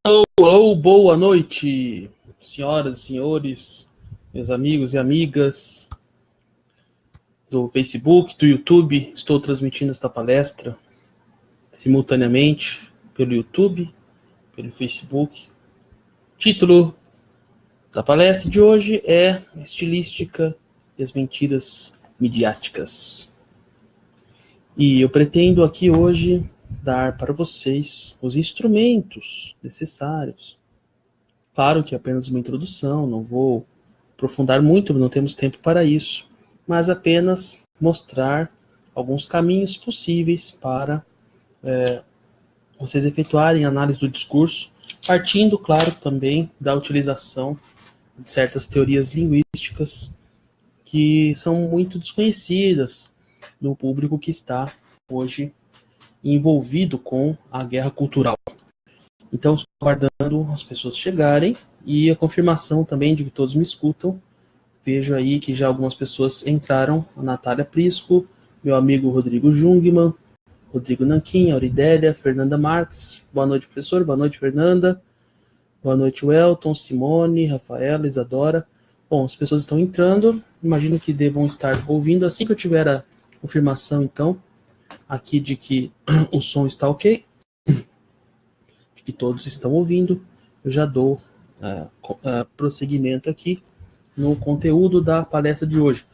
Alô, boa noite, senhoras e senhores, meus amigos e amigas do Facebook, do YouTube. Estou transmitindo esta palestra simultaneamente pelo YouTube, pelo Facebook. O título da palestra de hoje é Estilística e as Mentiras Midiáticas. E eu pretendo aqui hoje dar para vocês os instrumentos necessários. Claro que é apenas uma introdução, não vou aprofundar muito, não temos tempo para isso, mas apenas mostrar alguns caminhos possíveis para vocês efetuarem análise do discurso, partindo, claro, também da utilização de certas teorias linguísticas que são muito desconhecidas no público que está hoje envolvido com a guerra cultural. Então, estou aguardando as pessoas chegarem e a confirmação também de que todos me escutam. Vejo aí que já algumas pessoas entraram, a Natália Prisco, meu amigo Rodrigo Jungmann, Rodrigo Nanquim, Auridélia, Fernanda Marques. Boa noite, professor. Boa noite, Fernanda. Boa noite, Welton, Simone, Rafaela, Isadora. Bom, as pessoas estão entrando, imagino que devam estar ouvindo. Assim que eu tiver a confirmação, então, aqui de que o som está ok, que todos estão ouvindo, eu já dou prosseguimento aqui no conteúdo da palestra de hoje.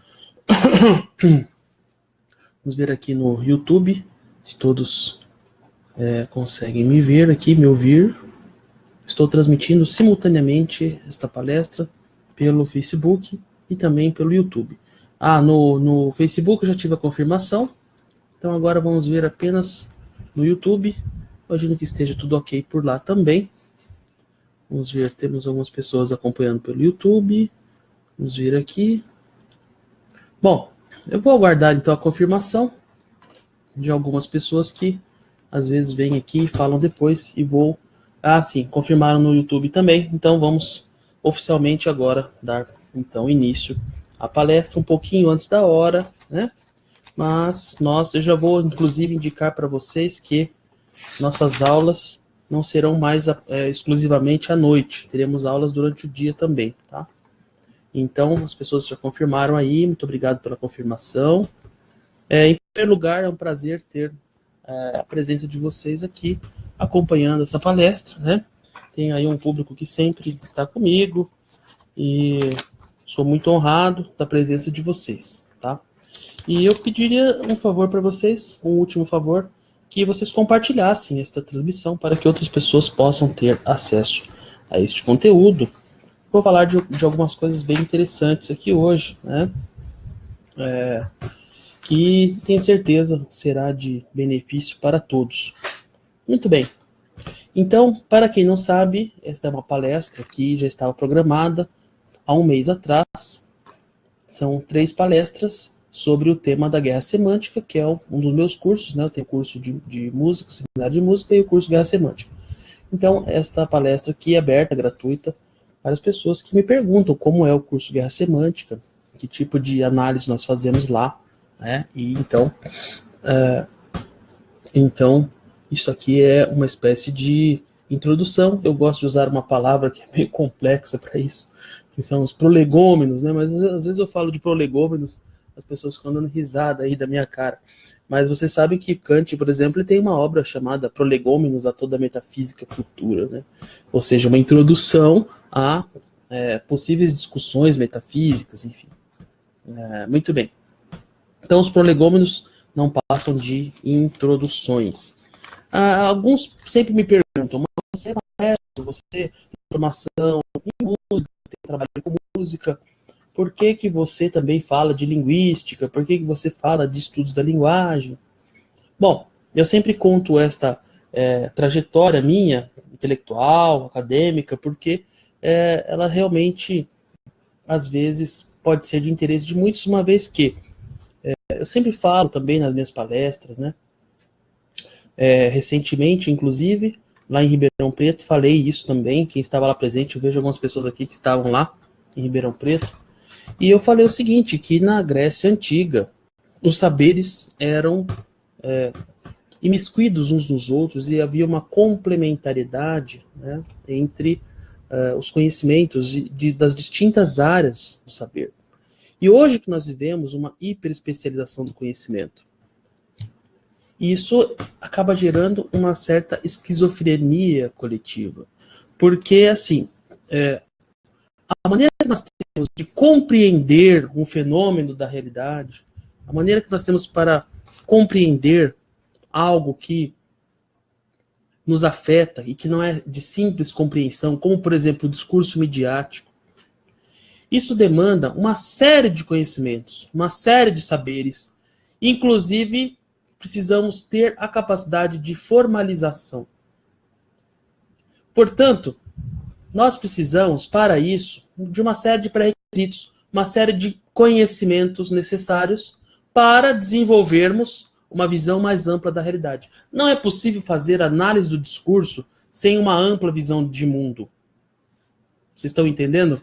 Vamos ver aqui no YouTube, se todos conseguem me ver aqui, me ouvir. Estou transmitindo simultaneamente esta palestra pelo Facebook e também pelo YouTube. No Facebook eu já tive a confirmação, então agora vamos ver apenas no YouTube. Imagino que esteja tudo ok por lá também. Vamos ver, temos algumas pessoas acompanhando pelo YouTube. Vamos ver aqui. Bom, eu vou aguardar então a confirmação de algumas pessoas que às vezes vêm aqui e falam depois e vou... sim, confirmaram no YouTube também. Então vamos oficialmente agora dar então início à palestra um pouquinho antes da hora, né? Mas eu já vou inclusive indicar para vocês que nossas aulas não serão mais exclusivamente à noite. Teremos aulas durante o dia também, tá? Então, as pessoas já confirmaram aí. Muito obrigado pela confirmação. Em primeiro lugar, é um prazer ter a presença de vocês aqui, acompanhando essa palestra, né? Tem aí um público que sempre está comigo e sou muito honrado da presença de vocês, tá? E eu pediria um favor para vocês, um último favor, que vocês compartilhassem esta transmissão para que outras pessoas possam ter acesso a este conteúdo. Vou falar de algumas coisas bem interessantes aqui hoje, né? Que tenho certeza será de benefício para todos. Muito bem. Então, para quem não sabe, esta é uma palestra que já estava programada há um mês atrás. São 3 palestras sobre o tema da guerra semântica, que é um dos meus cursos, né? Eu tenho curso de música, seminário de música e o curso de guerra semântica. Então, esta palestra aqui é aberta, gratuita, para as pessoas que me perguntam como é o curso de guerra semântica, que tipo de análise nós fazemos lá, né? E então, isso aqui é uma espécie de introdução. Eu gosto de usar uma palavra que é meio complexa para isso, que são os prolegômenos, né? Mas às vezes eu falo de prolegômenos, as pessoas ficam dando risada aí da minha cara. Mas você sabe que Kant, por exemplo, ele tem uma obra chamada Prolegômenos a toda a metafísica futura, né? Ou seja, uma introdução a possíveis discussões metafísicas, enfim. Muito bem. Então, os prolegômenos não passam de introduções. Alguns sempre me perguntam, mas você é maestro, você tem formação em música, tem trabalho com música, por que você também fala de linguística? Por que você fala de estudos da linguagem? Bom, eu sempre conto esta trajetória minha, intelectual, acadêmica, porque ela realmente, às vezes, pode ser de interesse de muitos, uma vez que eu sempre falo também nas minhas palestras, né? Recentemente, inclusive, lá em Ribeirão Preto, falei isso também, quem estava lá presente, eu vejo algumas pessoas aqui que estavam lá em Ribeirão Preto, e eu falei o seguinte, que na Grécia Antiga, os saberes eram imiscuídos uns nos outros e havia uma complementariedade, né, entre os conhecimentos das distintas áreas do saber. E hoje que nós vivemos uma hiperespecialização do conhecimento. E isso acaba gerando uma certa esquizofrenia coletiva. Porque, assim, a maneira que nós temos de compreender um fenômeno da realidade, a maneira que nós temos para compreender algo que nos afeta e que não é de simples compreensão, como, por exemplo, o discurso midiático, isso demanda uma série de conhecimentos, uma série de saberes. Inclusive, precisamos ter a capacidade de formalização. Portanto, nós precisamos, para isso, de uma série de pré-requisitos, uma série de conhecimentos necessários para desenvolvermos uma visão mais ampla da realidade. Não é possível fazer análise do discurso sem uma ampla visão de mundo. Vocês estão entendendo?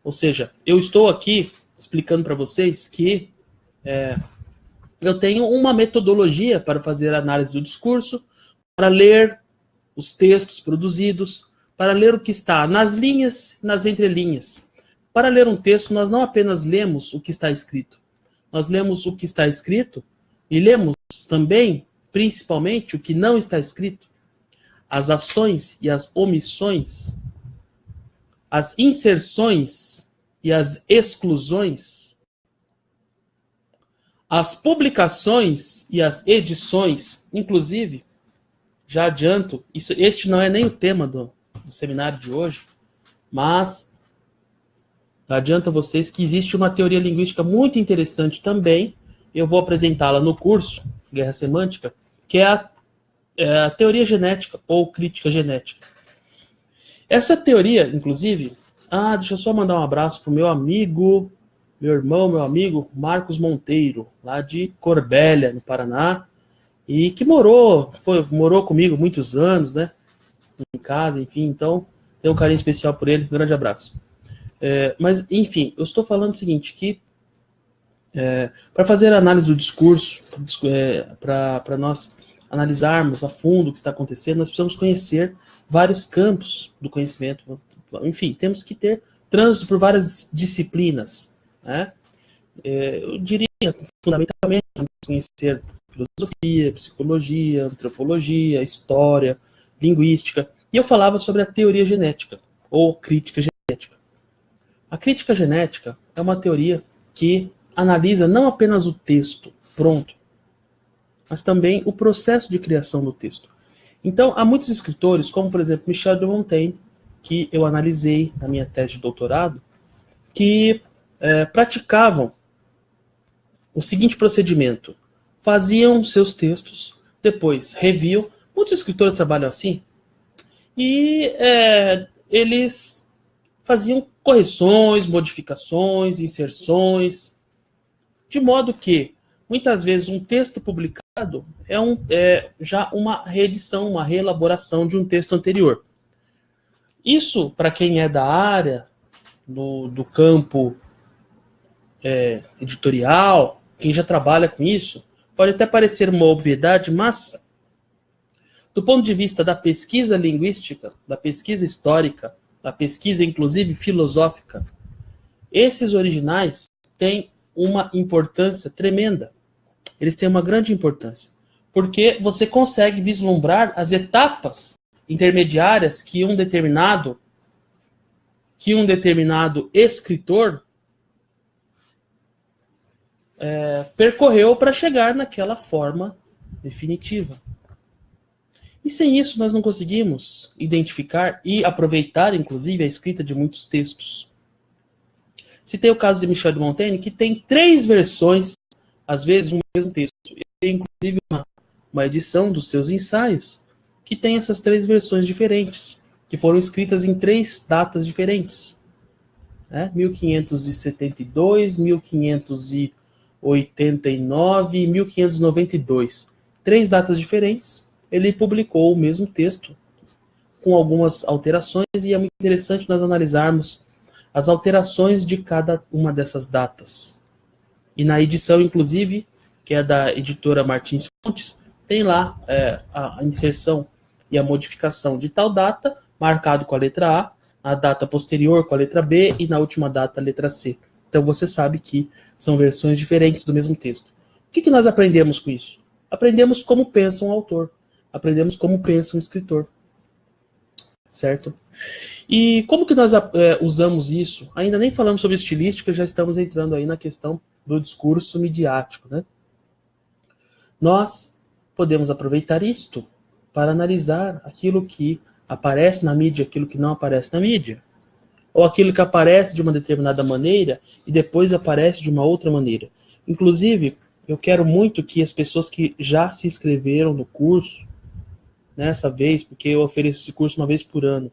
Ou seja, eu estou aqui explicando para vocês que eu tenho uma metodologia para fazer análise do discurso, para ler os textos produzidos, para ler o que está nas linhas, nas entrelinhas. Para ler um texto, nós não apenas lemos o que está escrito. Nós lemos o que está escrito e lemos também, principalmente, o que não está escrito. As ações e as omissões, as inserções e as exclusões, as publicações e as edições. Inclusive, já adianto, este não é nem o tema do seminário de hoje, mas adianto a vocês que existe uma teoria linguística muito interessante também, eu vou apresentá-la no curso Guerra Semântica, que é a teoria genética ou crítica genética. Essa teoria, inclusive, deixa eu só mandar um abraço para o meu amigo, meu irmão, meu amigo Marcos Monteiro, lá de Corbélia, no Paraná, e que morou comigo muitos anos, né, em casa, enfim, então tenho um carinho especial por ele, um grande abraço. Mas, enfim, eu estou falando o seguinte, que para fazer a análise do discurso, para nós analisarmos a fundo o que está acontecendo, nós precisamos conhecer vários campos do conhecimento. Enfim, temos que ter trânsito por várias disciplinas, né? Eu diria, fundamentalmente, conhecer filosofia, psicologia, antropologia, história, linguística. E eu falava sobre a teoria genética, ou crítica genética. A crítica genética é uma teoria que analisa não apenas o texto pronto, mas também o processo de criação do texto. Então, há muitos escritores, como, por exemplo, Michel de Montaigne, que eu analisei na minha tese de doutorado, que praticavam o seguinte procedimento. Faziam seus textos, depois reviam. Muitos escritores trabalham assim, e eles faziam correções, modificações, inserções, de modo que, muitas vezes, um texto publicado é já uma reedição, uma reelaboração de um texto anterior. Isso, para quem é da área, do campo editorial, quem já trabalha com isso, pode até parecer uma obviedade, mas, do ponto de vista da pesquisa linguística, da pesquisa histórica, da pesquisa, inclusive, filosófica, esses originais têm uma importância tremenda. Eles têm uma grande importância, porque você consegue vislumbrar as etapas intermediárias que um determinado escritor percorreu para chegar naquela forma definitiva. E sem isso nós não conseguimos identificar e aproveitar, inclusive, a escrita de muitos textos. Citei o caso de Michel de Montaigne, que tem 3 versões, às vezes, no mesmo texto. Ele tem, inclusive, uma edição dos seus ensaios, que tem essas 3 versões diferentes, que foram escritas em 3 datas diferentes. 1572, 1589 e 1592. 3 datas diferentes. Ele publicou o mesmo texto, com algumas alterações, e é muito interessante nós analisarmos as alterações de cada uma dessas datas. E na edição, inclusive, que é da editora Martins Fontes, tem lá a inserção e a modificação de tal data, marcado com a letra A data posterior com a letra B e na última data a letra C. Então você sabe que são versões diferentes do mesmo texto. O que nós aprendemos com isso? Aprendemos como pensa um autor, aprendemos como pensa um escritor, certo? E como que nós usamos isso? Ainda nem falamos sobre estilística, já estamos entrando aí na questão do discurso midiático, né? Nós podemos aproveitar isto para analisar aquilo que aparece na mídia, aquilo que não aparece na mídia, ou aquilo que aparece de uma determinada maneira e depois aparece de uma outra maneira. Inclusive, eu quero muito que as pessoas que já se inscreveram no curso, nessa vez, porque eu ofereço esse curso uma vez por ano,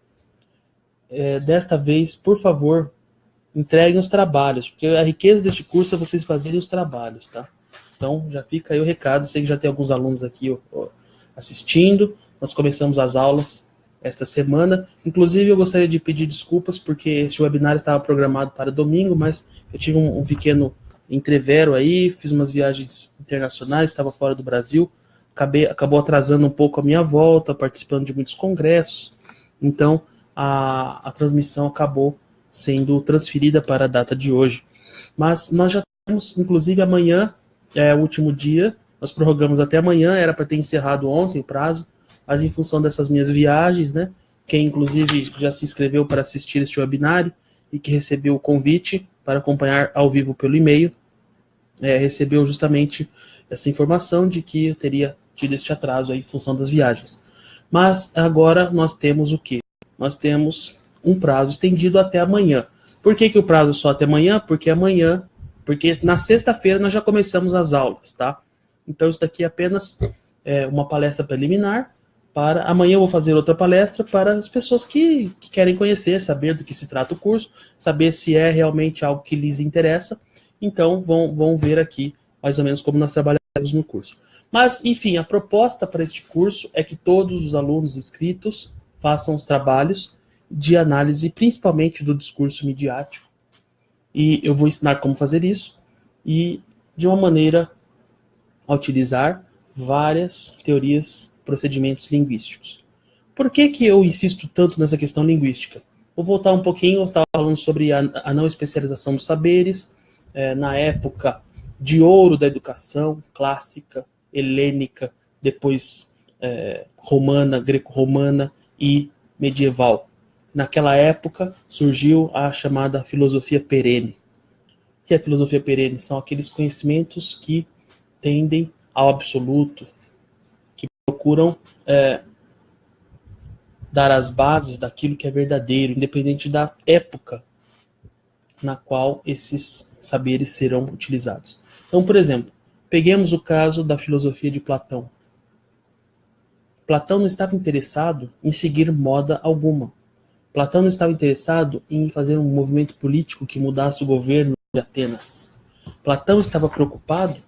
desta vez, por favor, entreguem os trabalhos, porque a riqueza deste curso é vocês fazerem os trabalhos, tá? Então, já fica aí o recado, sei que já tem alguns alunos aqui assistindo, nós começamos as aulas esta semana, inclusive eu gostaria de pedir desculpas, porque este webinar estava programado para domingo, mas eu tive um pequeno entrevero aí, fiz umas viagens internacionais, estava fora do Brasil, acabou atrasando um pouco a minha volta, participando de muitos congressos, então a transmissão acabou sendo transferida para a data de hoje. Mas nós já temos, inclusive amanhã é o último dia, nós prorrogamos até amanhã, era para ter encerrado ontem o prazo, mas em função dessas minhas viagens, né, quem inclusive já se inscreveu para assistir este webinário e que recebeu o convite para acompanhar ao vivo pelo e-mail, recebeu justamente essa informação de que eu teria tido este atraso aí em função das viagens. Mas agora nós temos o quê? Nós temos um prazo estendido até amanhã. Por que o prazo só até amanhã? Porque na sexta-feira nós já começamos as aulas, tá? Então isso daqui é apenas uma palestra preliminar. Amanhã eu vou fazer outra palestra para as pessoas que querem conhecer, saber do que se trata o curso, saber se é realmente algo que lhes interessa. Então vão ver aqui mais ou menos como nós trabalhamos no curso. Mas, enfim, a proposta para este curso é que todos os alunos inscritos façam os trabalhos de análise, principalmente do discurso midiático. E eu vou ensinar como fazer isso e de uma maneira a utilizar várias teorias, procedimentos linguísticos. Por que eu insisto tanto nessa questão linguística? Vou voltar um pouquinho, eu estava falando sobre a não especialização dos saberes, na época de ouro da educação clássica, helênica, depois romana, greco-romana e medieval. Naquela época surgiu a chamada filosofia perene. O que é a filosofia perene? São aqueles conhecimentos que tendem ao absoluto, que procuram dar as bases daquilo que é verdadeiro, independente da época na qual esses saberes serão utilizados. Então, por exemplo, peguemos o caso da filosofia de Platão. Platão não estava interessado em seguir moda alguma. Platão não estava interessado em fazer um movimento político que mudasse o governo de Atenas. Platão estava preocupado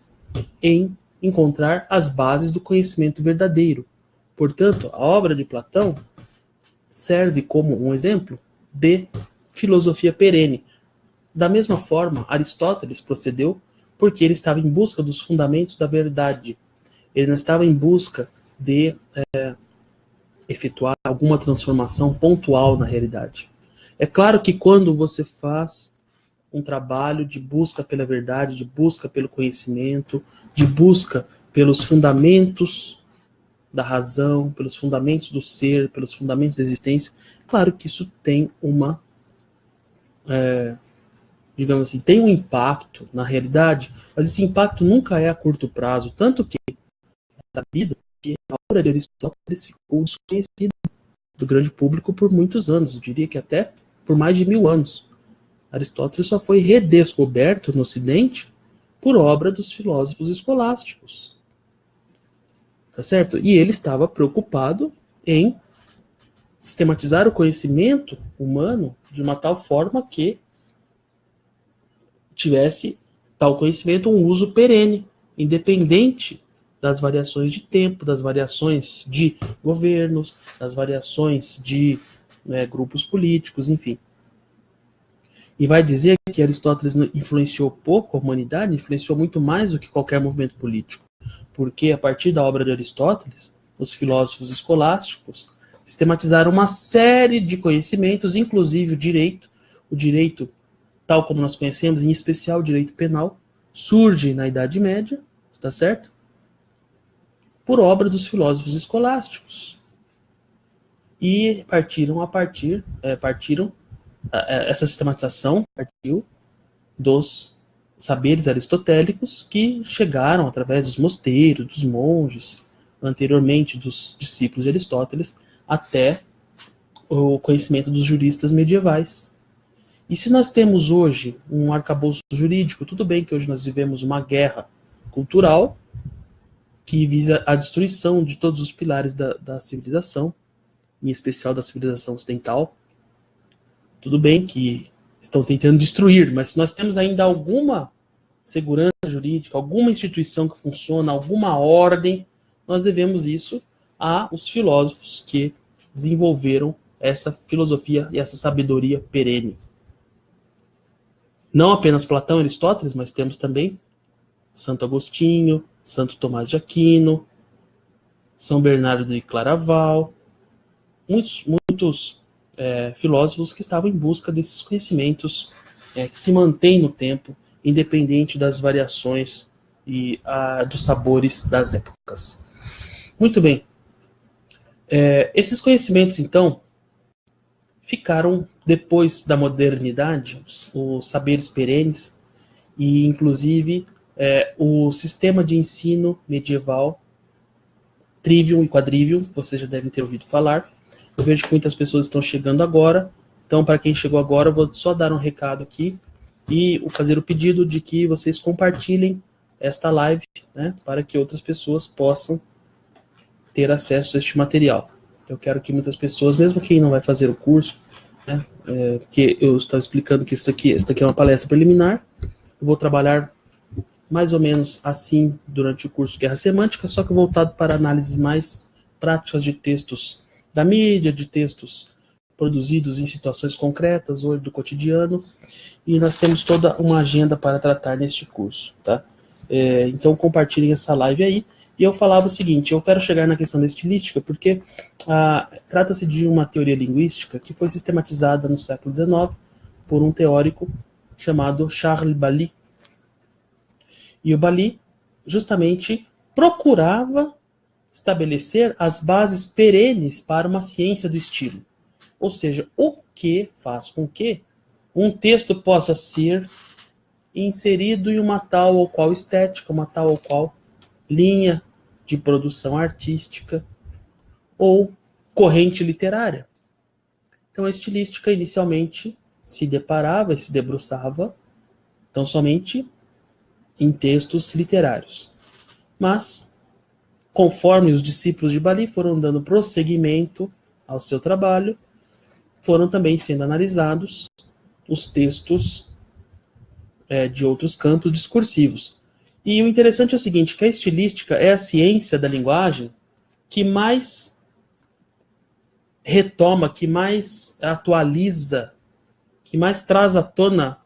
em encontrar as bases do conhecimento verdadeiro. Portanto, a obra de Platão serve como um exemplo de filosofia perene. Da mesma forma, Aristóteles procedeu porque ele estava em busca dos fundamentos da verdade. Ele não estava em busca de efetuar alguma transformação pontual na realidade. É claro que quando você faz um trabalho de busca pela verdade, de busca pelo conhecimento, de busca pelos fundamentos da razão, pelos fundamentos do ser, pelos fundamentos da existência, claro que isso tem digamos assim, tem um impacto na realidade, mas esse impacto nunca é a curto prazo, tanto que é sabido que a obra de Aristóteles ficou desconhecida do grande público por muitos anos, eu diria que até por mais de 1000 anos. Aristóteles só foi redescoberto no Ocidente por obra dos filósofos escolásticos. Tá certo? E ele estava preocupado em sistematizar o conhecimento humano de uma tal forma que tivesse tal conhecimento um uso perene, independente das variações de tempo, das variações de governos, das variações de grupos políticos, enfim. E vai dizer que Aristóteles influenciou pouco a humanidade, influenciou muito mais do que qualquer movimento político. Porque a partir da obra de Aristóteles, os filósofos escolásticos sistematizaram uma série de conhecimentos, inclusive o direito tal como nós conhecemos, em especial o direito penal, surge na Idade Média, está certo? Por obra dos filósofos escolásticos. E essa sistematização partiu dos saberes aristotélicos que chegaram através dos mosteiros, dos monges, anteriormente dos discípulos de Aristóteles, até o conhecimento dos juristas medievais. E se nós temos hoje um arcabouço jurídico, tudo bem que hoje nós vivemos uma guerra cultural que visa a destruição de todos os pilares da civilização, em especial da civilização ocidental. Tudo bem que estão tentando destruir, mas se nós temos ainda alguma segurança jurídica, alguma instituição que funciona, alguma ordem, nós devemos isso aos filósofos que desenvolveram essa filosofia e essa sabedoria perene. Não apenas Platão e Aristóteles, mas temos também Santo Agostinho, Santo Tomás de Aquino, São Bernardo de Claraval, muitos filósofos que estavam em busca desses conhecimentos que se mantêm no tempo, independente das variações e dos sabores das épocas. Muito bem. Esses conhecimentos, então, ficaram, depois da modernidade, os saberes perenes, e inclusive o sistema de ensino medieval, trivium e quadrivium, vocês já devem ter ouvido falar. Eu vejo que muitas pessoas estão chegando agora, então para quem chegou agora, eu vou só dar um recado aqui e fazer o pedido de que vocês compartilhem esta live, né, para que outras pessoas possam ter acesso a este material. Eu quero que muitas pessoas, mesmo quem não vai fazer o curso, né, porque eu estava explicando que esta aqui é uma palestra preliminar, eu vou trabalhar mais ou menos assim durante o curso Guerra Semântica, só que voltado para análises mais práticas de textos da mídia, de textos produzidos em situações concretas ou do cotidiano, e nós temos toda uma agenda para tratar neste curso, tá? Então compartilhem essa live aí. E eu falava o seguinte, eu quero chegar na questão da estilística, porque trata-se de uma teoria linguística que foi sistematizada no século XIX por um teórico chamado Charles Bailly. E o Bailly justamente procurava estabelecer as bases perenes para uma ciência do estilo. Ou seja, o que faz com que um texto possa ser inserido em uma tal ou qual estética, uma tal ou qual linha de produção artística ou corrente literária. Então a estilística inicialmente se deparava e se debruçava tão somente em textos literários. Mas, conforme os discípulos de Bailly foram dando prosseguimento ao seu trabalho, foram também sendo analisados os textos de outros campos discursivos. E o interessante é o seguinte, que a estilística é a ciência da linguagem que mais retoma, que mais atualiza, que mais traz à tona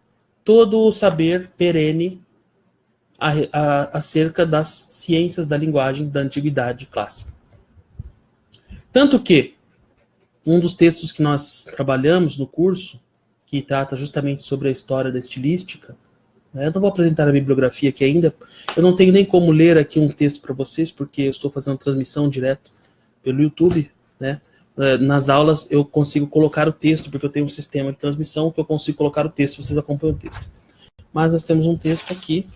todo o saber perene acerca das ciências da linguagem da antiguidade clássica. Tanto que um dos textos que nós trabalhamos no curso, que trata justamente sobre a história da estilística, eu não vou apresentar a bibliografia aqui ainda, eu não tenho nem como ler aqui um texto para vocês, porque eu estou fazendo transmissão direto pelo YouTube, né? Nas aulas eu consigo colocar o texto, porque eu tenho um sistema de transmissão que eu consigo colocar o texto, vocês acompanham o texto. Mas nós temos um texto aqui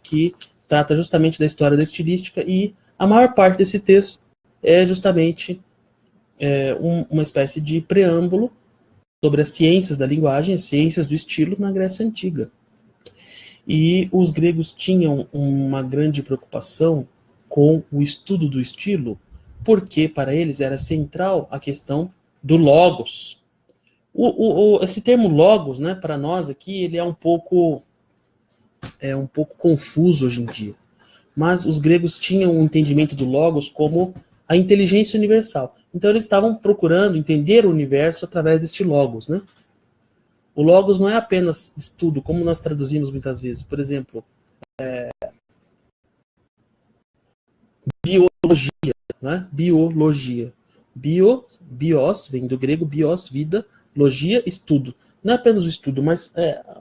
que trata justamente da história da estilística, e a maior parte desse texto é justamente uma espécie de preâmbulo sobre as ciências da linguagem, as ciências do estilo na Grécia Antiga. E os gregos tinham uma grande preocupação com o estudo do estilo, porque para eles era central a questão do logos. Esse termo logos, né, para nós aqui, ele é um pouco confuso hoje em dia. Mas os gregos tinham um entendimento do logos como a inteligência universal. Então eles estavam procurando entender o universo através deste logos, né? O logos não é apenas estudo, como nós traduzimos muitas vezes. Por exemplo, biologia, né? Biologia. Bios, vem do grego bios, vida, logia, estudo. Não é apenas o estudo, mas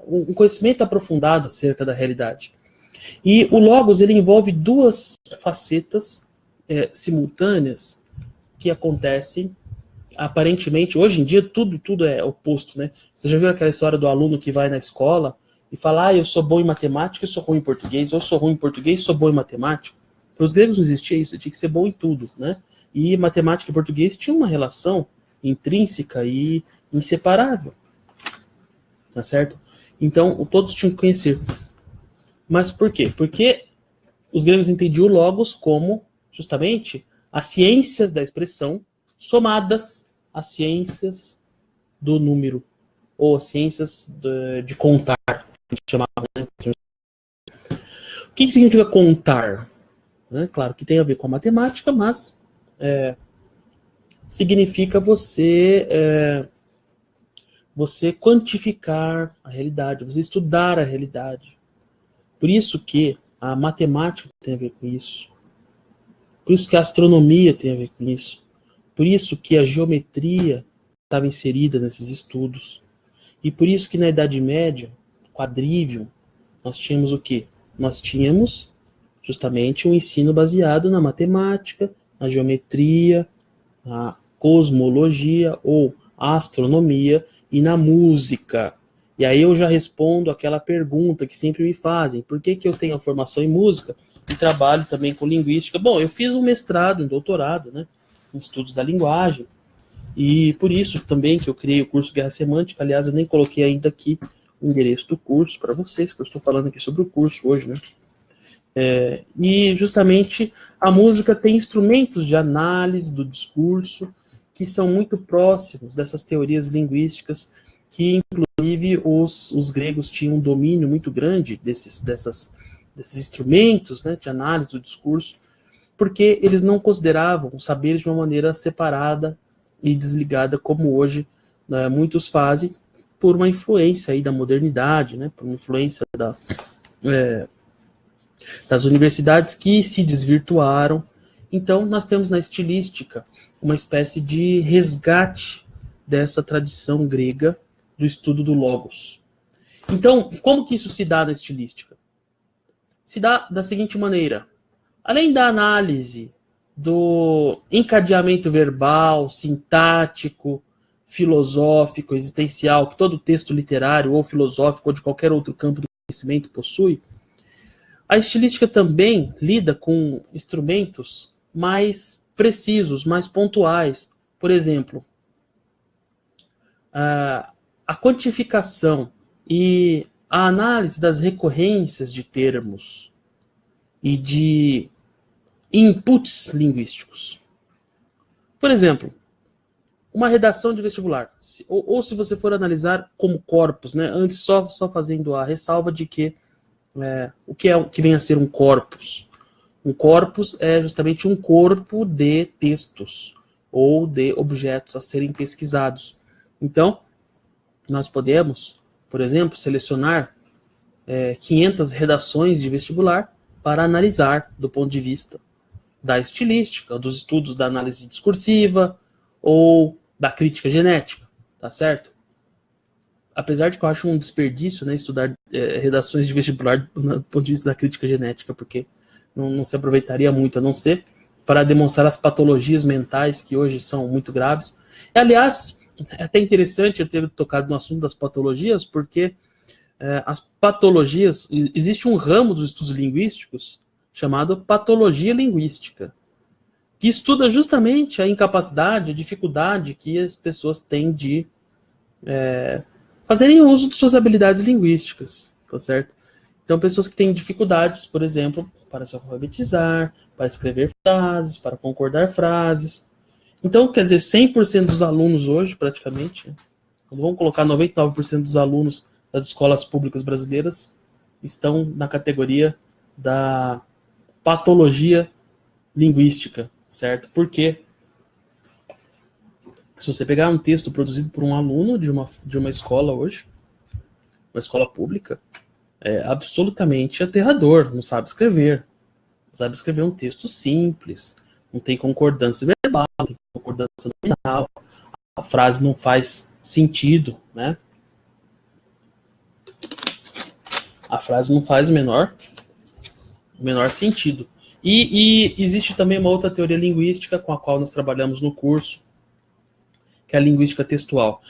um conhecimento aprofundado acerca da realidade. E o logos, ele envolve duas facetas simultâneas que acontecem aparentemente. Hoje em dia, tudo é oposto, né? Você já viu aquela história do aluno que vai na escola e fala, eu sou bom em matemática e sou ruim em português, ou eu sou ruim em português e sou bom em matemática. Para os gregos não existia isso, você tinha que ser bom em tudo, né? E matemática e português tinham uma relação intrínseca e inseparável, tá certo? Então, todos tinham que conhecer. Mas por quê? Porque os gregos entendiam o logos como, justamente, as ciências da expressão somadas às ciências do número, ou as ciências de contar, que a gente chamava, né? O que significa contar? Claro que tem a ver com a matemática, mas significa você quantificar a realidade, você estudar a realidade. Por isso que a matemática tem a ver com isso. Por isso que a astronomia tem a ver com isso. Por isso que a geometria estava inserida nesses estudos. E por isso que na Idade Média, quadrivium, nós tínhamos o quê? Nós tínhamos justamente um ensino baseado na matemática, na geometria, na cosmologia ou astronomia e na música. E aí eu já respondo aquela pergunta que sempre me fazem: por que eu tenho a formação em música e trabalho também com linguística? Bom, eu fiz um mestrado, um doutorado, né, em estudos da linguagem, e por isso também que eu criei o curso Guerra Semântica. Aliás, eu nem coloquei ainda aqui o endereço do curso para vocês, que eu estou falando aqui sobre o curso hoje, né? E justamente a música tem instrumentos de análise do discurso que são muito próximos dessas teorias linguísticas, que inclusive os gregos tinham um domínio muito grande desses instrumentos, né, de análise do discurso, porque eles não consideravam o saber de uma maneira separada e desligada como hoje, né, muitos fazem, por uma influência aí da modernidade, né, por uma influência das universidades que se desvirtuaram. Então, nós temos na estilística uma espécie de resgate dessa tradição grega do estudo do logos. Então, como que isso se dá na estilística? Se dá da seguinte maneira: além da análise do encadeamento verbal, sintático, filosófico, existencial, que todo texto literário ou filosófico ou de qualquer outro campo do conhecimento possui, a estilística também lida com instrumentos mais precisos, mais pontuais. Por exemplo, a quantificação e a análise das recorrências de termos e de inputs linguísticos. Por exemplo, uma redação de vestibular, ou se você for analisar como corpus, né, antes só fazendo a ressalva de que o que vem a ser um corpus? Um corpus é justamente um corpo de textos ou de objetos a serem pesquisados. Então, nós podemos, por exemplo, selecionar 500 redações de vestibular para analisar do ponto de vista da estilística, dos estudos da análise discursiva ou da crítica genética, tá certo? Apesar de que eu acho um desperdício, né, estudar redações de vestibular do ponto de vista da crítica genética, porque não se aproveitaria muito, a não ser para demonstrar as patologias mentais que hoje são muito graves. Aliás, é até interessante eu ter tocado no assunto das patologias, porque as patologias, existe um ramo dos estudos linguísticos chamado patologia linguística, que estuda justamente a incapacidade, a dificuldade que as pessoas têm de fazerem uso de suas habilidades linguísticas, tá certo? Então, pessoas que têm dificuldades, por exemplo, para se alfabetizar, para escrever frases, para concordar frases. Então, quer dizer, 100% dos alunos hoje, praticamente, vamos colocar 99% dos alunos das escolas públicas brasileiras estão na categoria da patologia linguística, certo? Porque se você pegar um texto produzido por um aluno de uma escola hoje, uma escola pública, é absolutamente aterrador, não sabe escrever, sabe escrever um texto simples, não tem concordância verbal, não tem concordância nominal, a frase não faz sentido, né? A frase não faz o menor sentido. E existe também uma outra teoria linguística com a qual nós trabalhamos no curso, que é a linguística textual.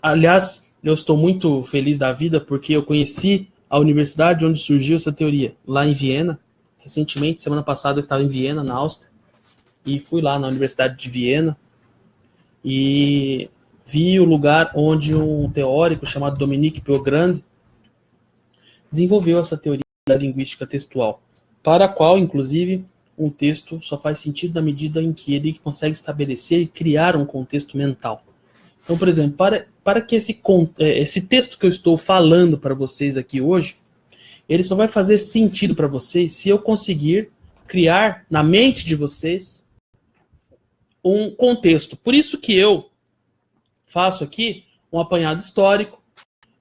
Aliás, eu estou muito feliz da vida porque eu conheci a universidade onde surgiu essa teoria, lá em Viena. Recentemente, semana passada, eu estava em Viena, na Áustria, e fui lá na Universidade de Viena e vi o lugar onde um teórico chamado Dominique Peaugrand desenvolveu essa teoria da linguística textual, para a qual, inclusive, um texto só faz sentido na medida em que ele consegue estabelecer e criar um contexto mental. Então, por exemplo, para que esse texto que eu estou falando para vocês aqui hoje, ele só vai fazer sentido para vocês se eu conseguir criar na mente de vocês um contexto. Por isso que eu faço aqui um apanhado histórico,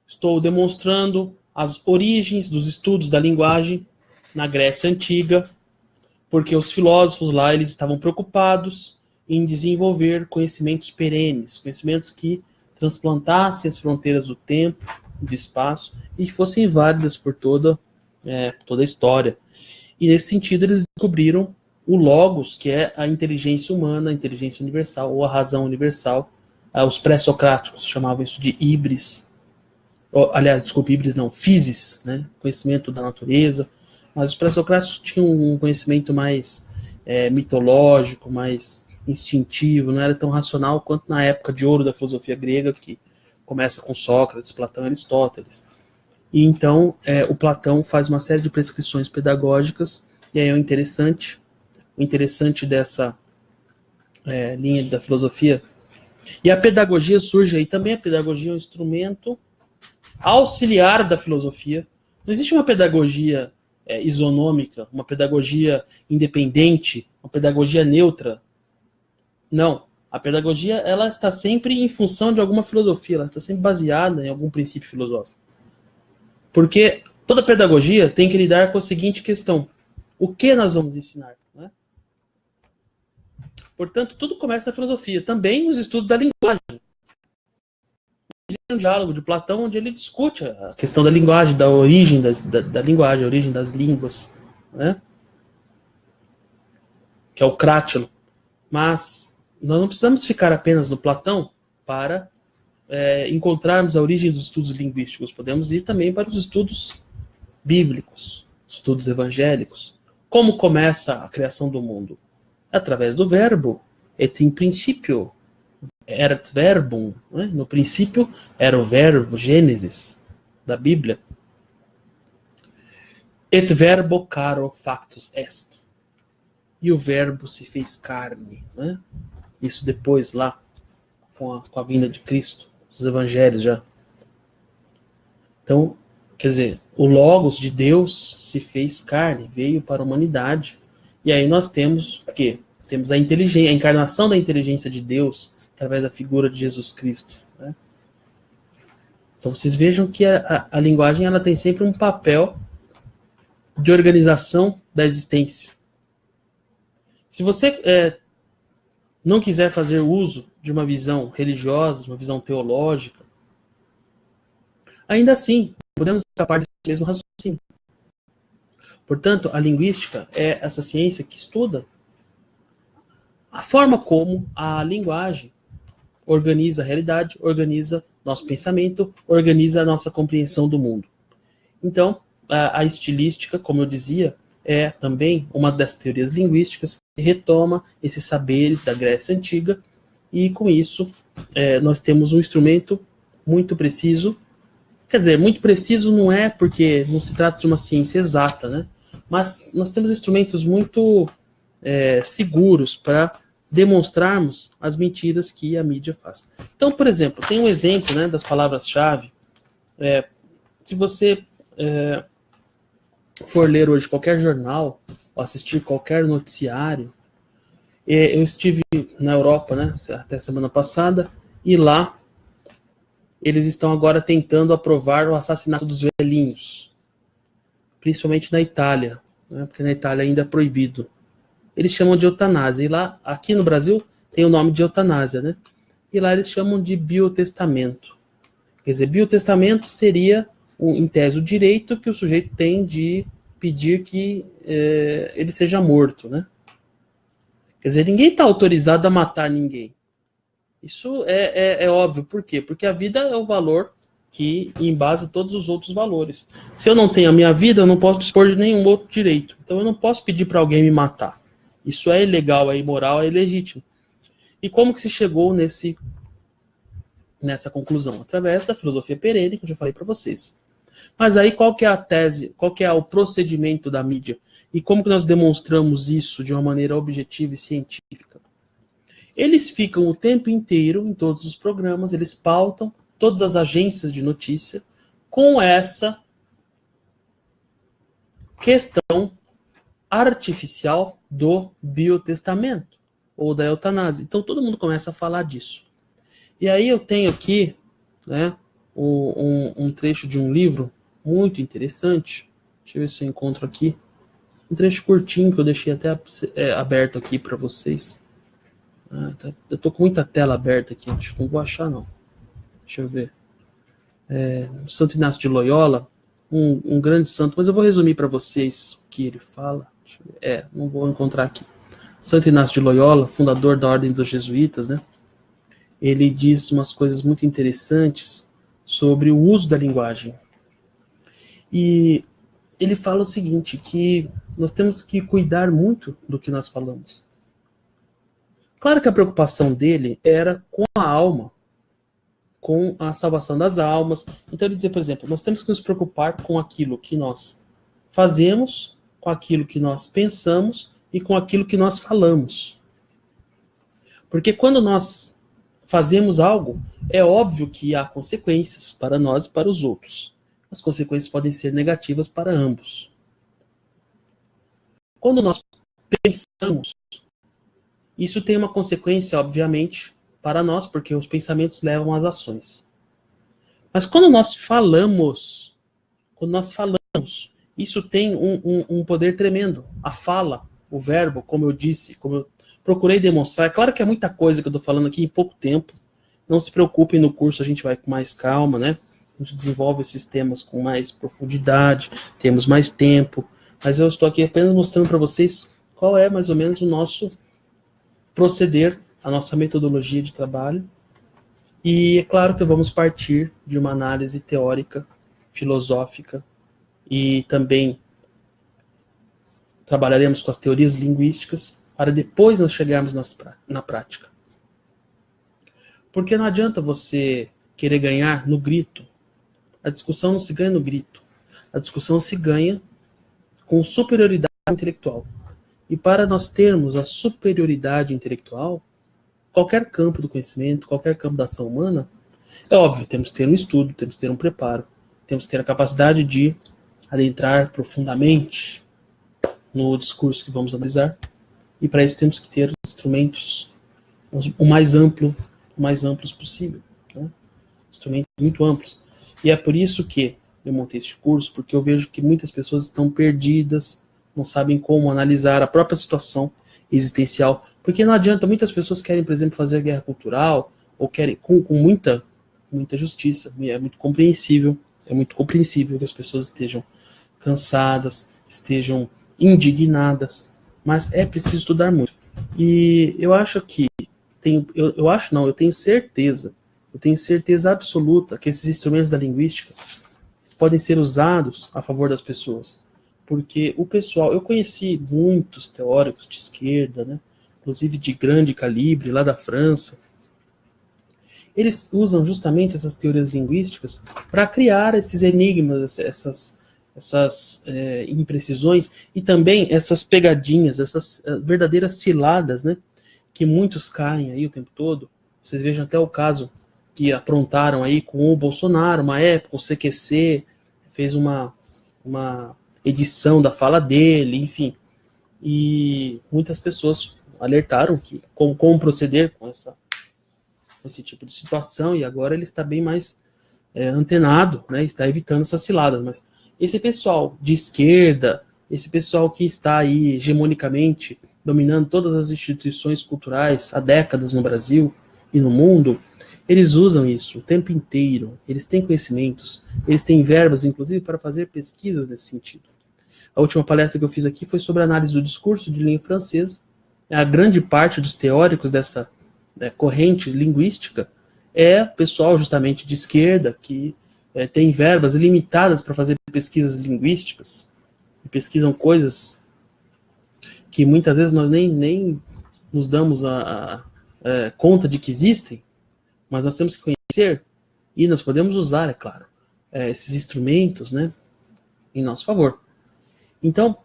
estou demonstrando as origens dos estudos da linguagem na Grécia Antiga, porque os filósofos lá eles estavam preocupados em desenvolver conhecimentos perenes, conhecimentos que transplantassem as fronteiras do tempo, do espaço, e que fossem válidas por toda a história. E nesse sentido eles descobriram o logos, que é a inteligência humana, a inteligência universal, ou a razão universal. Os pré-socráticos chamavam isso de híbris. Aliás, desculpe, híbris não, physis, né? Conhecimento da natureza. Mas os pré-socráticos tinham um conhecimento mais mitológico, mais instintivo, não era tão racional quanto na época de ouro da filosofia grega, que começa com Sócrates, Platão e Aristóteles. E então, o Platão faz uma série de prescrições pedagógicas, e aí o interessante dessa linha da filosofia. E a pedagogia surge aí também. A pedagogia é um instrumento auxiliar da filosofia. Não existe uma pedagogia isonômica, uma pedagogia independente, uma pedagogia neutra. Não. A pedagogia ela está sempre em função de alguma filosofia, ela está sempre baseada em algum princípio filosófico. Porque toda pedagogia tem que lidar com a seguinte questão: o que nós vamos ensinar? Né? Portanto, tudo começa na filosofia. Também os estudos da linguagem. Existe um diálogo de Platão onde ele discute a questão da linguagem, da origem da linguagem, a origem das línguas, né? Que é o Crátilo. Mas nós não precisamos ficar apenas no Platão para encontrarmos a origem dos estudos linguísticos. Podemos ir também para os estudos bíblicos, estudos evangélicos. Como começa a criação do mundo? Através do verbo. Et in principio erat verbum. Né? No princípio era o verbo, Gênesis, da Bíblia. Et verbo caro factus est. E o verbo se fez carne. Né? Isso depois lá, com a vinda de Cristo. Os evangelhos já. Então, quer dizer, o Logos de Deus se fez carne, veio para a humanidade. E aí nós temos o quê? Temos a encarnação da inteligência de Deus através da figura de Jesus Cristo. Né? Então vocês vejam que a linguagem ela tem sempre um papel de organização da existência. Se você não quiser fazer uso de uma visão religiosa, de uma visão teológica, ainda assim, podemos escapar desse mesmo raciocínio. Portanto, a linguística é essa ciência que estuda a forma como a linguagem organiza a realidade, organiza nosso pensamento, organiza a nossa compreensão do mundo. Então, a estilística, como eu dizia, é também uma das teorias linguísticas que retoma esses saberes da Grécia Antiga e, com isso, nós temos um instrumento muito preciso. Quer dizer, muito preciso não é porque não se trata de uma ciência exata, né? Mas nós temos instrumentos muito seguros para demonstrarmos as mentiras que a mídia faz. Então, por exemplo, tem um exemplo, né, das palavras-chave. Se você for ler hoje qualquer jornal ou assistir qualquer noticiário, eu estive na Europa, né, até semana passada, e lá eles estão agora tentando aprovar o assassinato dos velhinhos, principalmente na Itália. né, porque na Itália ainda é proibido. Eles chamam de eutanásia. E lá, aqui no Brasil, tem o nome de eutanásia, né? E lá eles chamam de biotestamento. Quer dizer, biotestamento seria, em tese, o direito que o sujeito tem de pedir que ele seja morto, né? Quer dizer, ninguém está autorizado a matar ninguém. Isso é óbvio. Por quê? Porque a vida é o valor que embasa todos os outros valores. Se eu não tenho a minha vida, eu não posso dispor de nenhum outro direito. Então eu não posso pedir para alguém me matar. Isso é ilegal, é imoral, é ilegítimo. E como que se chegou nessa conclusão? Através da filosofia perene, que eu já falei para vocês. Mas aí qual que é a tese, qual que é o procedimento da mídia? E como que nós demonstramos isso de uma maneira objetiva e científica? Eles ficam o tempo inteiro, em todos os programas, eles pautam todas as agências de notícia com essa questão artificial do biotestamento ou da eutanásia. Então todo mundo começa a falar disso. E aí eu tenho aqui, né, um trecho de um livro muito interessante. Deixa eu ver se eu encontro aqui. Um trecho curtinho que eu deixei até aberto aqui para vocês. Eu tô com muita tela aberta aqui, acho que não vou achar não. Deixa eu ver. Santo Inácio de Loyola, um grande santo, mas eu vou resumir para vocês o que ele fala. Não vou encontrar aqui. Santo Inácio de Loyola, fundador da Ordem dos Jesuítas, né? Ele diz umas coisas muito interessantes sobre o uso da linguagem. E ele fala o seguinte, que nós temos que cuidar muito do que nós falamos. Claro que a preocupação dele era com a alma, com a salvação das almas. Então ele dizia, por exemplo, nós temos que nos preocupar com aquilo que nós fazemos, com aquilo que nós pensamos e com aquilo que nós falamos. Porque quando nós fazemos algo, é óbvio que há consequências para nós e para os outros. As consequências podem ser negativas para ambos. Quando nós pensamos, isso tem uma consequência, obviamente, para nós, porque os pensamentos levam às ações. Mas quando nós falamos, isso tem um poder tremendo. A fala, o verbo, como eu disse, como eu procurei demonstrar. É claro que é muita coisa que eu estou falando aqui em pouco tempo. Não se preocupem, no curso a gente vai com mais calma, né? A gente desenvolve esses temas com mais profundidade, temos mais tempo. Mas eu estou aqui apenas mostrando para vocês qual é mais ou menos o nosso proceder, a nossa metodologia de trabalho. E é claro que vamos partir de uma análise teórica, filosófica, e também trabalharemos com as teorias linguísticas para depois nós chegarmos na prática. Porque não adianta você querer ganhar no grito. A discussão não se ganha no grito. A discussão se ganha com superioridade intelectual. E para nós termos a superioridade intelectual, qualquer campo do conhecimento, qualquer campo da ação humana, é óbvio, temos que ter um estudo, temos que ter um preparo, temos que ter a capacidade de adentrar profundamente no discurso que vamos analisar. E para isso temos que ter instrumentos o mais amplos possível, né? Instrumentos muito amplos. E é por isso que eu montei este curso, porque eu vejo que muitas pessoas estão perdidas, não sabem como analisar a própria situação existencial, porque não adianta, muitas pessoas querem, por exemplo, fazer guerra cultural, ou querem com muita justiça, é muito compreensível que as pessoas estejam cansadas, estejam indignadas, mas é preciso estudar muito. E eu acho que eu tenho certeza absoluta que esses instrumentos da linguística podem ser usados a favor das pessoas. Porque o pessoal, eu conheci muitos teóricos de esquerda, né, inclusive de grande calibre, lá da França. Eles usam justamente essas teorias linguísticas para criar esses enigmas, essas imprecisões e também essas pegadinhas, essas verdadeiras ciladas, né, que muitos caem aí o tempo todo. Vocês vejam até o caso que aprontaram aí com o Bolsonaro, uma época, o CQC fez uma edição da fala dele, enfim. E muitas pessoas alertaram que como proceder com esse tipo de situação, e agora ele está bem mais antenado, né, está evitando essas ciladas. Mas esse pessoal de esquerda, esse pessoal que está aí hegemonicamente dominando todas as instituições culturais há décadas no Brasil e no mundo, eles usam isso o tempo inteiro, eles têm conhecimentos, eles têm verbas, inclusive, para fazer pesquisas nesse sentido. A última palestra que eu fiz aqui foi sobre a análise do discurso de língua francesa. A grande parte dos teóricos dessa corrente linguística é pessoal justamente de esquerda, que tem verbas limitadas para fazer pesquisas linguísticas, e pesquisam coisas que muitas vezes nós nem nos damos a conta de que existem, mas nós temos que conhecer, e nós podemos usar, é claro, esses instrumentos, né, em nosso favor. Então,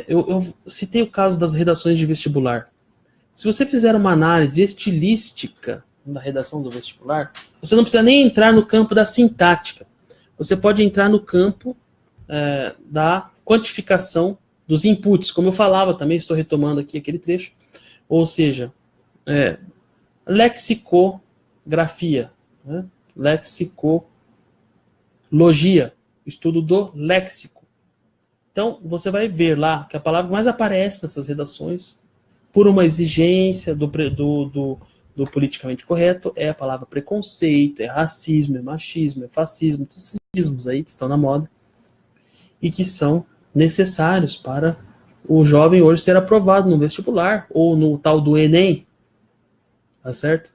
eu citei o caso das redações de vestibular. Se você fizer uma análise estilística da redação do vestibular, você não precisa nem entrar no campo da sintática. Você pode entrar no campo da quantificação dos inputs, como eu falava também, estou retomando aqui aquele trecho, ou seja, lexicografia, né? Lexicologia, estudo do léxico. Então, você vai ver lá que a palavra que mais aparece nessas redações, por uma exigência do politicamente correto, é a palavra preconceito, é racismo, é machismo, é fascismo, todos esses ismos aí que estão na moda e que são necessários para o jovem hoje ser aprovado no vestibular ou no tal do Enem, tá certo?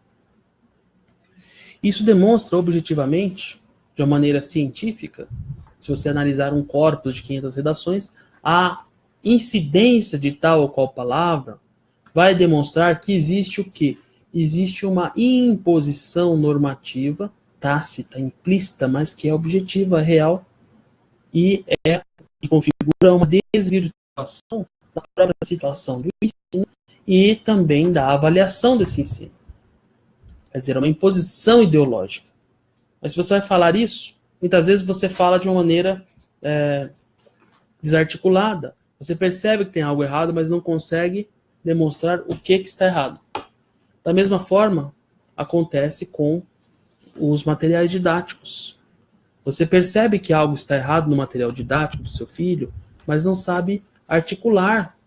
Isso demonstra objetivamente, de uma maneira científica, se você analisar um corpus de 500 redações, a incidência de tal ou qual palavra vai demonstrar que existe o quê? Existe uma imposição normativa, tácita, implícita, mas que é objetiva, real, e configura uma desvirtuação da própria situação do ensino e também da avaliação desse ensino. Quer dizer, é uma imposição ideológica. Mas se você vai falar isso, muitas vezes você fala de uma maneira desarticulada. Você percebe que tem algo errado, mas não consegue demonstrar o que está errado. Da mesma forma, acontece com os materiais didáticos. Você percebe que algo está errado no material didático do seu filho, mas não sabe articular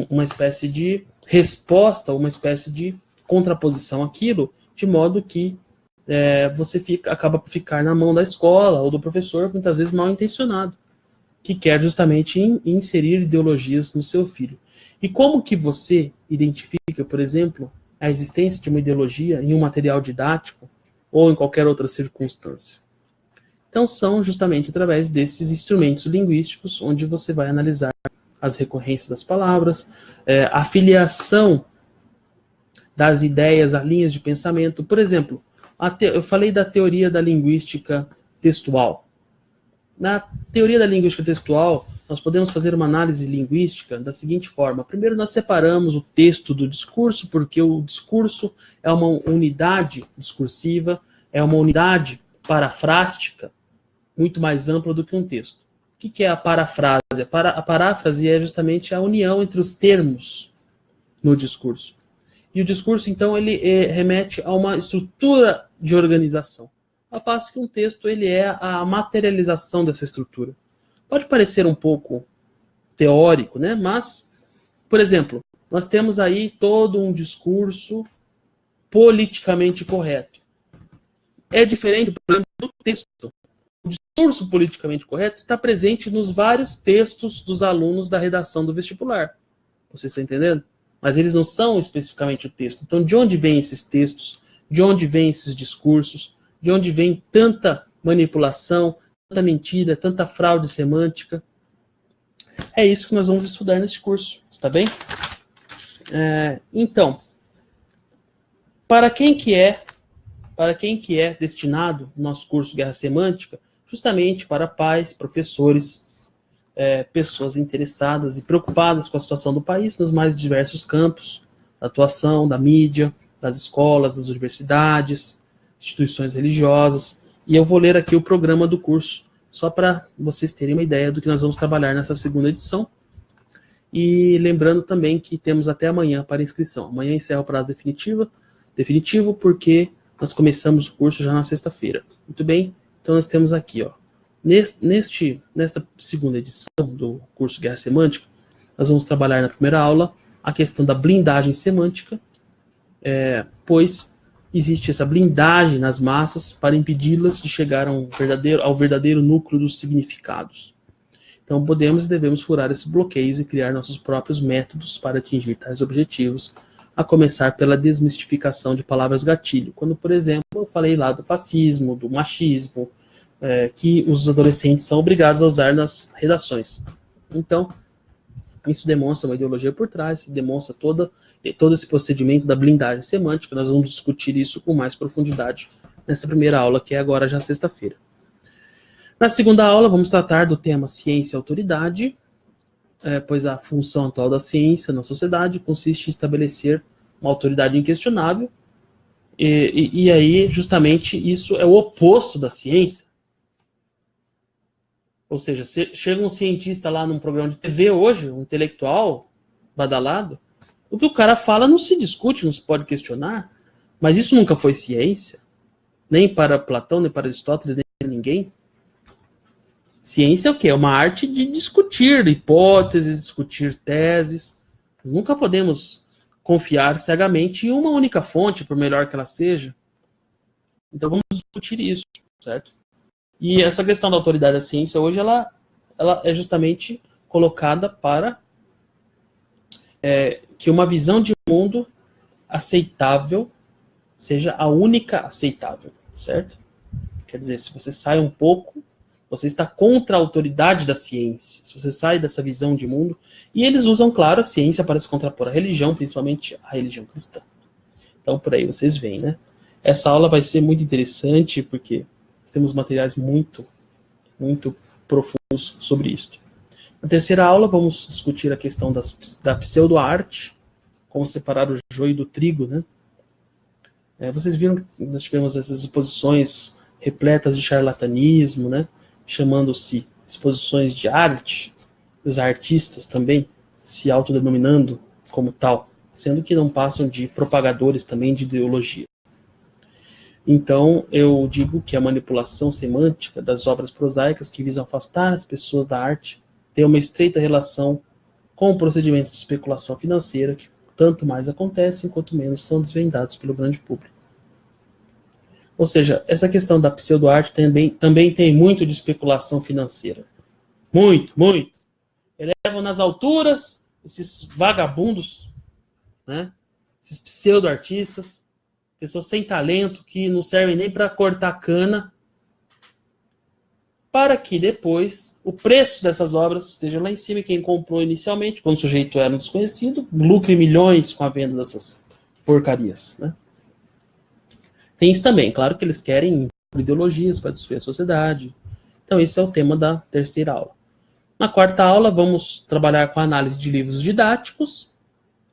uma espécie de resposta, uma espécie de contraposição àquilo, de modo que você acaba por ficar na mão da escola ou do professor, muitas vezes mal intencionado, que quer justamente inserir ideologias no seu filho. E como que você identifica, por exemplo, a existência de uma ideologia em um material didático ou em qualquer outra circunstância? Então são justamente através desses instrumentos linguísticos onde você vai analisar as recorrências das palavras, a filiação das ideias a linhas de pensamento. Por exemplo, eu falei da teoria da linguística textual. Na teoria da linguística textual, nós podemos fazer uma análise linguística da seguinte forma. Primeiro, nós separamos o texto do discurso, porque o discurso é uma unidade discursiva, é uma unidade parafrástica muito mais ampla do que um texto. O que é a parafrase? A paráfrase é justamente a união entre os termos no discurso. E o discurso, então, ele remete a uma estrutura de organização. Ao passo que um texto ele é a materialização dessa estrutura. Pode parecer um pouco teórico, né? Mas, por exemplo, nós temos aí todo um discurso politicamente correto. É diferente, por exemplo, do texto. O discurso politicamente correto está presente nos vários textos dos alunos da redação do vestibular. Vocês estão entendendo? Mas eles não são especificamente o texto. Então, de onde vêm esses textos? De onde vêm esses discursos? De onde vem tanta manipulação, tanta mentira, tanta fraude semântica? É isso que nós vamos estudar nesse curso, está bem? Então, para quem que é destinado o nosso curso Guerra Semântica? Justamente para pais, professores, pessoas interessadas e preocupadas com a situação do país nos mais diversos campos da atuação, da mídia, das escolas, das universidades, instituições religiosas. E eu vou ler aqui o programa do curso, só para vocês terem uma ideia do que nós vamos trabalhar nessa segunda edição. E lembrando também que temos até amanhã para inscrição. Amanhã encerra o prazo definitivo, porque nós começamos o curso já na sexta-feira. Muito bem? Então nós temos aqui, Nesta segunda edição do curso Guerra Semântica, nós vamos trabalhar na primeira aula a questão da blindagem semântica, pois existe essa blindagem nas massas para impedi-las de chegar ao verdadeiro núcleo dos significados. Então, podemos e devemos furar esses bloqueios e criar nossos próprios métodos para atingir tais objetivos, a começar pela desmistificação de palavras gatilho. Quando, por exemplo, eu falei lá do fascismo, do machismo, que os adolescentes são obrigados a usar nas redações. Então, isso demonstra uma ideologia por trás, demonstra todo esse procedimento da blindagem semântica. Nós vamos discutir isso com mais profundidade nessa primeira aula, que é agora já sexta-feira. Na segunda aula, vamos tratar do tema ciência e autoridade, pois a função atual da ciência na sociedade consiste em estabelecer uma autoridade inquestionável, e aí, justamente, isso é o oposto da ciência. Ou seja, chega um cientista lá num programa de TV hoje, um intelectual badalado, o que o cara fala não se discute, não se pode questionar, mas isso nunca foi ciência, nem para Platão, nem para Aristóteles, nem para ninguém. Ciência é o quê? É uma arte de discutir hipóteses, discutir teses. Nunca podemos confiar cegamente em uma única fonte, por melhor que ela seja. Então vamos discutir isso, certo? E essa questão da autoridade da ciência hoje, ela é justamente colocada para que uma visão de mundo aceitável seja a única aceitável, certo? Quer dizer, se você sai um pouco, você está contra a autoridade da ciência, se você sai dessa visão de mundo, e eles usam, claro, a ciência para se contrapor à religião, principalmente a religião cristã. Então, por aí vocês veem, né? Essa aula vai ser muito interessante, porque temos materiais muito, muito profundos sobre isso. Na terceira aula, vamos discutir a questão da pseudo-arte, como separar o joio do trigo, né? Vocês viram que nós tivemos essas exposições repletas de charlatanismo, né? Chamando-se exposições de arte, os artistas também se autodenominando como tal, sendo que não passam de propagadores também de ideologia. Então, eu digo que a manipulação semântica das obras prosaicas que visam afastar as pessoas da arte tem uma estreita relação com o procedimento de especulação financeira, que tanto mais acontecem quanto menos são desvendados pelo grande público. Ou seja, essa questão da pseudo-arte também tem muito de especulação financeira. Muito, muito. Elevam nas alturas esses vagabundos, né? Esses pseudo-artistas, pessoas sem talento, que não servem nem para cortar cana, para que depois o preço dessas obras esteja lá em cima e quem comprou inicialmente, quando o sujeito era um desconhecido, lucre milhões com a venda dessas porcarias, né? Tem isso também, claro que eles querem ideologias para destruir a sociedade. Então esse é o tema da terceira aula. Na quarta aula vamos trabalhar com a análise de livros didáticos,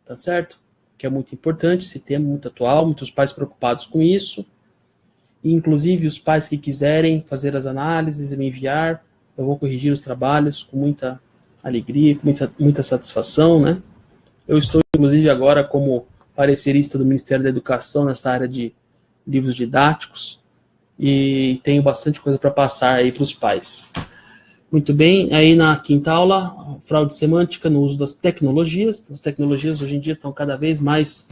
tá certo? Que é muito importante, esse tema muito atual, muitos pais preocupados com isso. E, inclusive os pais que quiserem fazer as análises e me enviar, eu vou corrigir os trabalhos com muita alegria, com muita satisfação, né? Eu estou, inclusive, agora como parecerista do Ministério da Educação nessa área de livros didáticos e tenho bastante coisa para passar aí para os pais. Muito bem, aí na quinta aula, fraude semântica no uso das tecnologias. As tecnologias hoje em dia estão cada vez mais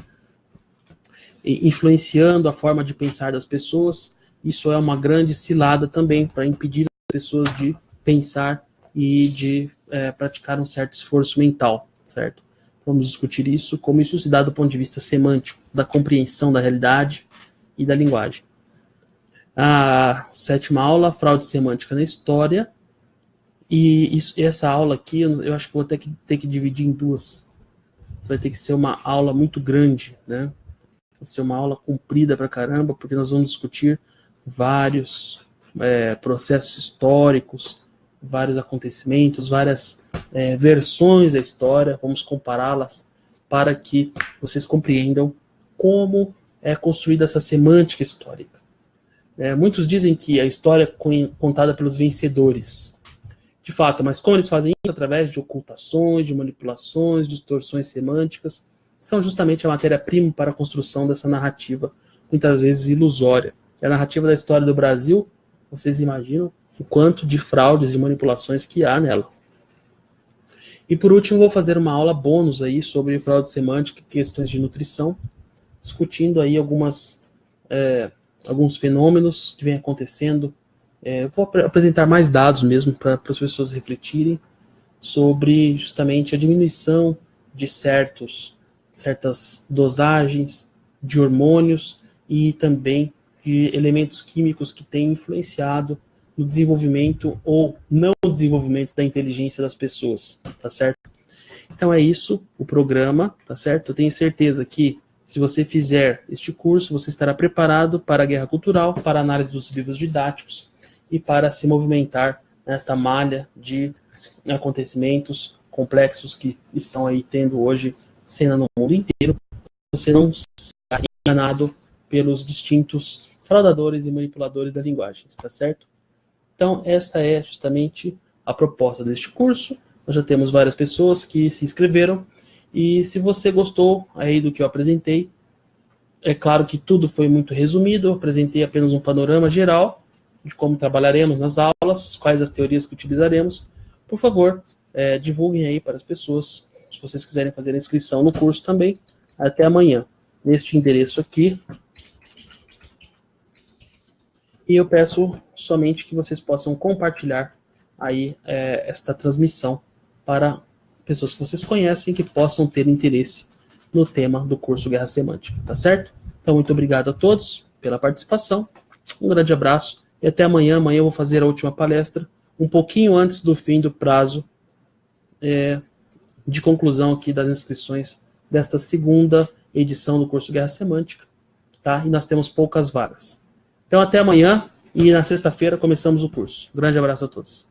influenciando a forma de pensar das pessoas. Isso é uma grande cilada também para impedir as pessoas de pensar e de praticar um certo esforço mental, certo? Vamos discutir isso, como isso se dá do ponto de vista semântico, da compreensão da realidade e da linguagem. A sétima aula, fraude semântica na história. E essa aula aqui, eu acho que vou ter que dividir em duas. Isso vai ter que ser uma aula muito grande, né? Vai ser uma aula comprida pra caramba, porque nós vamos discutir vários processos históricos, vários acontecimentos, várias versões da história. Vamos compará-las para que vocês compreendam como é construída essa semântica histórica. Muitos dizem que a história é contada pelos vencedores. De fato, mas como eles fazem isso? Através de ocultações, de manipulações, distorções semânticas, são justamente a matéria-prima para a construção dessa narrativa, muitas vezes ilusória. A narrativa da história do Brasil, vocês imaginam, o quanto de fraudes e manipulações que há nela. E por último, vou fazer uma aula bônus aí sobre fraude semântica e questões de nutrição, discutindo aí alguns fenômenos que vêm acontecendo. Vou apresentar mais dados mesmo para as pessoas refletirem sobre justamente a diminuição de certas dosagens de hormônios e também de elementos químicos que têm influenciado no desenvolvimento ou não desenvolvimento da inteligência das pessoas, tá certo? Então é isso, o programa, tá certo? Eu tenho certeza que se você fizer este curso, você estará preparado para a guerra cultural, para a análise dos livros didáticos e para se movimentar nesta malha de acontecimentos complexos que estão aí tendo hoje cena no mundo inteiro. Você não será enganado pelos distintos fraudadores e manipuladores da linguagem, tá certo? Então, essa é justamente a proposta deste curso. Nós já temos várias pessoas que se inscreveram. E se você gostou aí do que eu apresentei, é claro que tudo foi muito resumido. Eu apresentei apenas um panorama geral de como trabalharemos nas aulas, quais as teorias que utilizaremos. Por favor, divulguem aí para as pessoas, se vocês quiserem fazer a inscrição no curso também. Até amanhã, neste endereço aqui. E eu peço somente que vocês possam compartilhar aí esta transmissão para pessoas que vocês conhecem que possam ter interesse no tema do curso Guerra Semântica, tá certo? Então, muito obrigado a todos pela participação, um grande abraço e até amanhã. Amanhã eu vou fazer a última palestra, um pouquinho antes do fim do prazo de conclusão aqui das inscrições desta segunda edição do curso Guerra Semântica, tá? E nós temos poucas vagas. Então, até amanhã e na sexta-feira começamos o curso. Grande abraço a todos.